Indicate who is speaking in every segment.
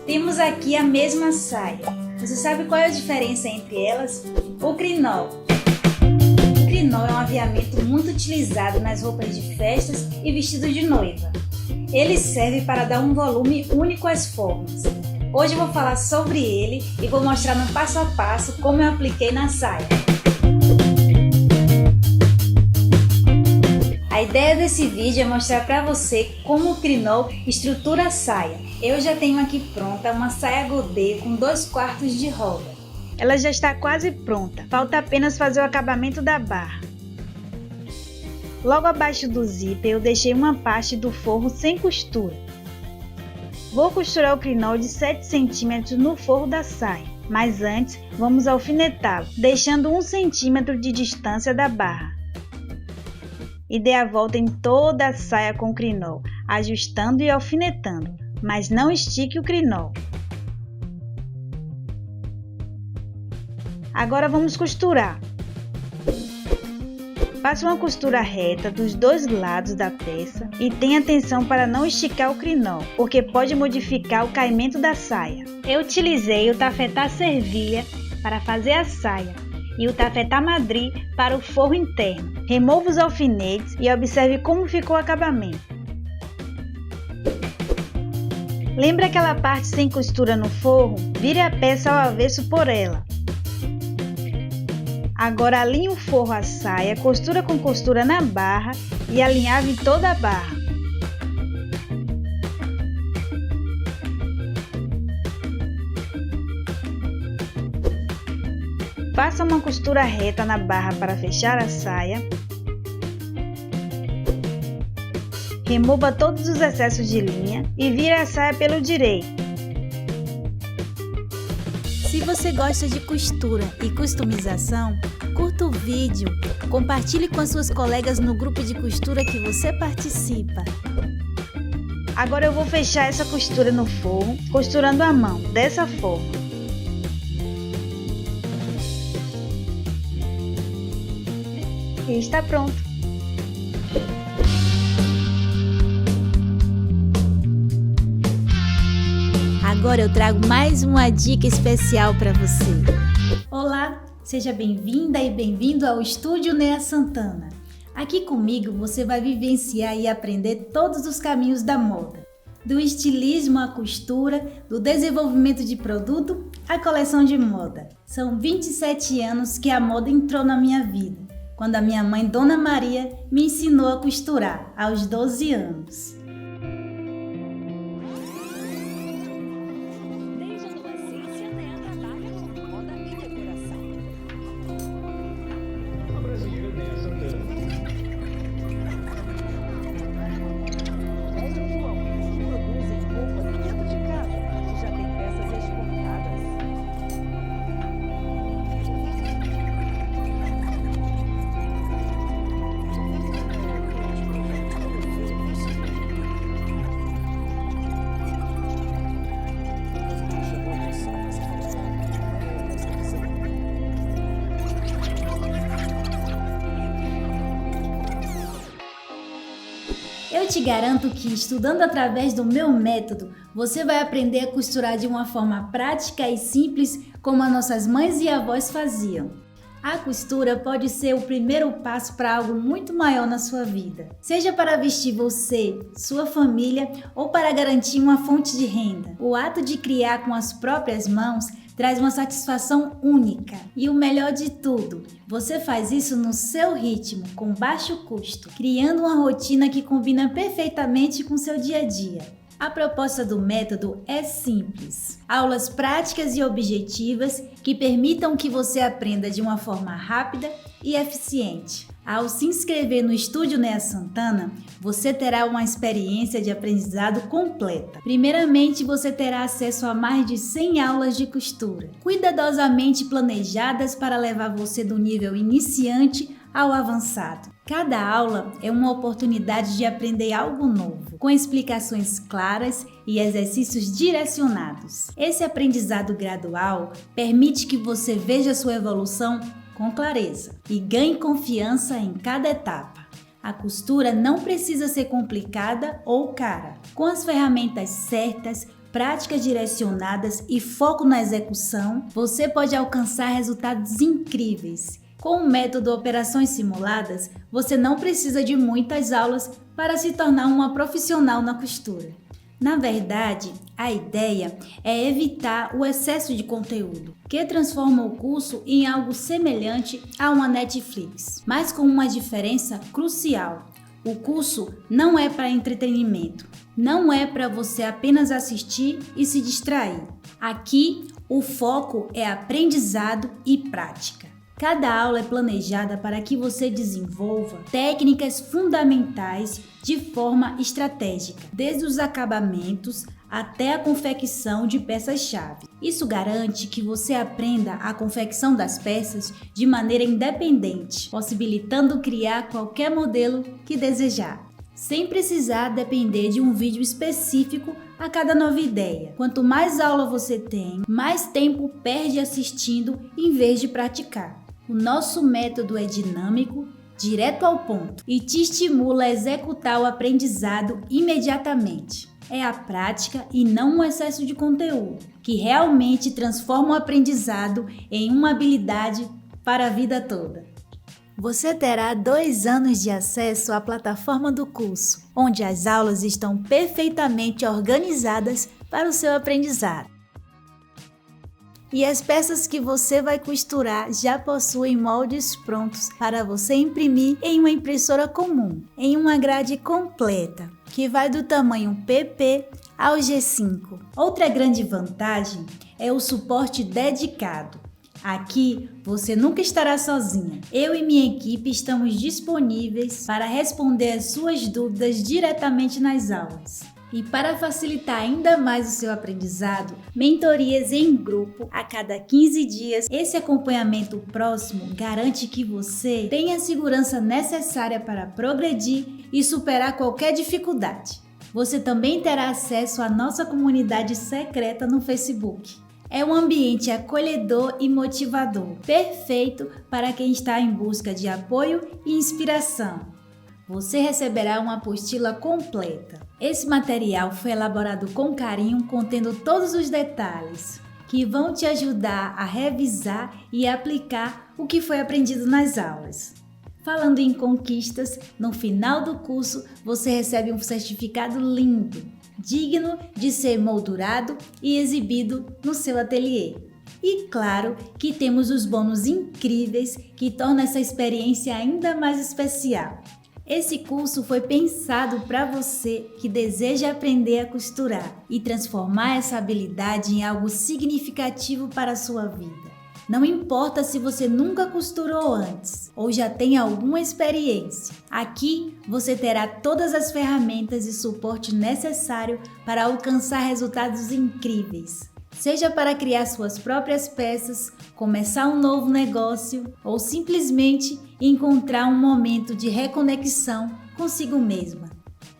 Speaker 1: Temos aqui a mesma saia. Você sabe qual é a diferença entre elas? O crinol. O crinol é um aviamento muito utilizado nas roupas de festas e vestido de noiva. Ele serve para dar um volume único às formas. Hoje eu vou falar sobre ele e vou mostrar no passo a passo como eu apliquei na saia. A ideia desse vídeo é mostrar para você como o crinol estrutura a saia. Eu já tenho aqui pronta uma saia godê com 2/4 de roda. Ela já está quase pronta, falta apenas fazer o acabamento da barra. Logo abaixo do zíper eu deixei uma parte do forro sem costura. Vou costurar o crinol de 7 cm no forro da saia, mas antes vamos alfinetá-lo, deixando 1 cm de distância da barra. E dê a volta em toda a saia com o crinol, ajustando e alfinetando, mas não estique o crinol. Agora vamos costurar. Faça uma costura reta dos 2 lados da peça e tenha atenção para não esticar o crinol, porque pode modificar o caimento da saia. Eu utilizei o tafetá servilha para fazer a saia e o tafetá madri para o forro interno. Remova os alfinetes e observe como ficou o acabamento. Lembra aquela parte sem costura no forro? Vire a peça ao avesso por ela. Agora alinhe o forro à saia, costura com costura na barra e alinhave toda a barra. Faça uma costura reta na barra para fechar a saia. Remova todos os excessos de linha e vire a saia pelo direito. Se você gosta de costura e customização, curta o vídeo, compartilhe com as suas colegas no grupo de costura que você participa. Agora eu vou fechar essa costura no forro, costurando à mão, dessa forma. E está pronto! Agora eu trago mais uma dica especial para você. Olá, seja bem-vinda e bem-vindo ao Estúdio Nea Santana. Aqui comigo você vai vivenciar e aprender todos os caminhos da moda. Do estilismo à costura, do desenvolvimento de produto à coleção de moda. São 27 anos que a moda entrou na minha vida, quando a minha mãe, Dona Maria, me ensinou a costurar, aos 12 anos. Eu te garanto que, estudando através do meu método, você vai aprender a costurar de uma forma prática e simples, como as nossas mães e avós faziam. A costura pode ser o primeiro passo para algo muito maior na sua vida, seja para vestir você, sua família ou para garantir uma fonte de renda. O ato de criar com as próprias mãos traz uma satisfação única. E o melhor de tudo, você faz isso no seu ritmo, com baixo custo, criando uma rotina que combina perfeitamente com seu dia a dia. A proposta do método é simples. Aulas práticas e objetivas que permitam que você aprenda de uma forma rápida e eficiente. Ao se inscrever no Estúdio Nea Santana, você terá uma experiência de aprendizado completa. Primeiramente, você terá acesso a mais de 100 aulas de costura, cuidadosamente planejadas para levar você do nível iniciante ao avançado. Cada aula é uma oportunidade de aprender algo novo, com explicações claras e exercícios direcionados. Esse aprendizado gradual permite que você veja sua evolução com clareza e ganhe confiança em cada etapa. A costura não precisa ser complicada ou cara. Com as ferramentas certas, práticas direcionadas e foco na execução, você pode alcançar resultados incríveis. Com o método Operações Simuladas, você não precisa de muitas aulas para se tornar uma profissional na costura. Na verdade, a ideia é evitar o excesso de conteúdo, que transforma o curso em algo semelhante a uma Netflix, mas com uma diferença crucial. O curso não é para entretenimento, não é para você apenas assistir e se distrair. Aqui, o foco é aprendizado e prática. Cada aula é planejada para que você desenvolva técnicas fundamentais de forma estratégica, desde os acabamentos até a confecção de peças-chave. Isso garante que você aprenda a confecção das peças de maneira independente, possibilitando criar qualquer modelo que desejar, sem precisar depender de um vídeo específico a cada nova ideia. Quanto mais aula você tem, mais tempo perde assistindo em vez de praticar. O nosso método é dinâmico, direto ao ponto e te estimula a executar o aprendizado imediatamente. É a prática e não um excesso de conteúdo que realmente transforma o aprendizado em uma habilidade para a vida toda. Você terá 2 anos de acesso à plataforma do curso, onde as aulas estão perfeitamente organizadas para o seu aprendizado. E as peças que você vai costurar já possuem moldes prontos para você imprimir em uma impressora comum, em uma grade completa, que vai do tamanho PP ao G5. Outra grande vantagem é o suporte dedicado. Aqui você nunca estará sozinha. Eu e minha equipe estamos disponíveis para responder as suas dúvidas diretamente nas aulas. E para facilitar ainda mais o seu aprendizado, mentorias em grupo a cada 15 dias. Esse acompanhamento próximo garante que você tenha a segurança necessária para progredir e superar qualquer dificuldade. Você também terá acesso à nossa comunidade secreta no Facebook. É um ambiente acolhedor e motivador, perfeito para quem está em busca de apoio e inspiração. Você receberá uma apostila completa. Esse material foi elaborado com carinho, contendo todos os detalhes que vão te ajudar a revisar e aplicar o que foi aprendido nas aulas. Falando em conquistas, no final do curso você recebe um certificado lindo, digno de ser moldurado e exibido no seu ateliê. E claro que temos os bônus incríveis que tornam essa experiência ainda mais especial. Esse curso foi pensado para você que deseja aprender a costurar e transformar essa habilidade em algo significativo para a sua vida. Não importa se você nunca costurou antes ou já tem alguma experiência, aqui você terá todas as ferramentas e suporte necessário para alcançar resultados incríveis. Seja para criar suas próprias peças, começar um novo negócio ou simplesmente encontrar um momento de reconexão consigo mesma.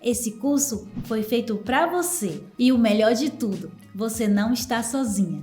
Speaker 1: Esse curso foi feito para você e o melhor de tudo, você não está sozinha.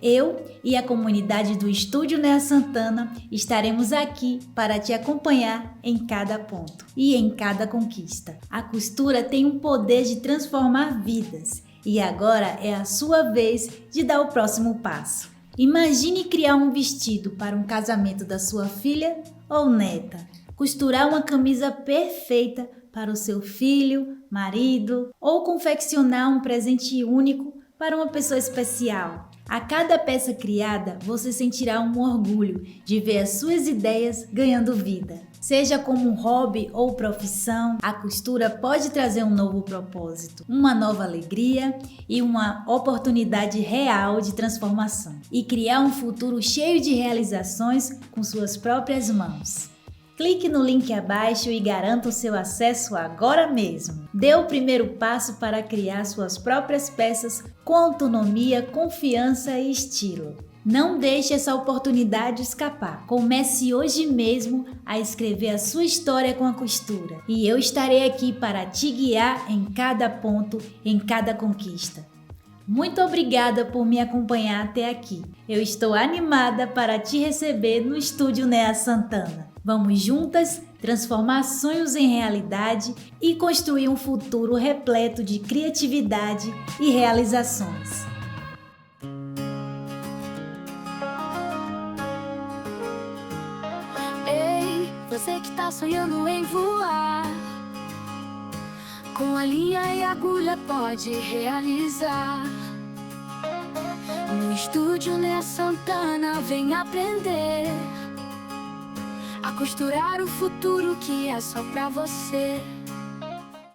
Speaker 1: Eu e a comunidade do Estúdio Nea Santana estaremos aqui para te acompanhar em cada ponto e em cada conquista. A costura tem o poder de transformar vidas. E agora é a sua vez de dar o próximo passo. Imagine criar um vestido para um casamento da sua filha ou neta. Costurar uma camisa perfeita para o seu filho, marido ou confeccionar um presente único para uma pessoa especial. A cada peça criada, você sentirá um orgulho de ver as suas ideias ganhando vida. Seja como um hobby ou profissão, a costura pode trazer um novo propósito, uma nova alegria e uma oportunidade real de transformação e criar um futuro cheio de realizações com suas próprias mãos. Clique no link abaixo e garanta o seu acesso agora mesmo. Dê o primeiro passo para criar suas próprias peças com autonomia, confiança e estilo. Não deixe essa oportunidade escapar. Comece hoje mesmo a escrever a sua história com a costura. E eu estarei aqui para te guiar em cada ponto, em cada conquista. Muito obrigada por me acompanhar até aqui. Eu estou animada para te receber no Estúdio Nea Santana. Vamos juntas transformar sonhos em realidade e construir um futuro repleto de criatividade e realizações.
Speaker 2: Ei, você que tá sonhando em voar, com a linha e agulha pode realizar. No estúdio Nea Santana vem aprender a costurar o futuro que é só pra você.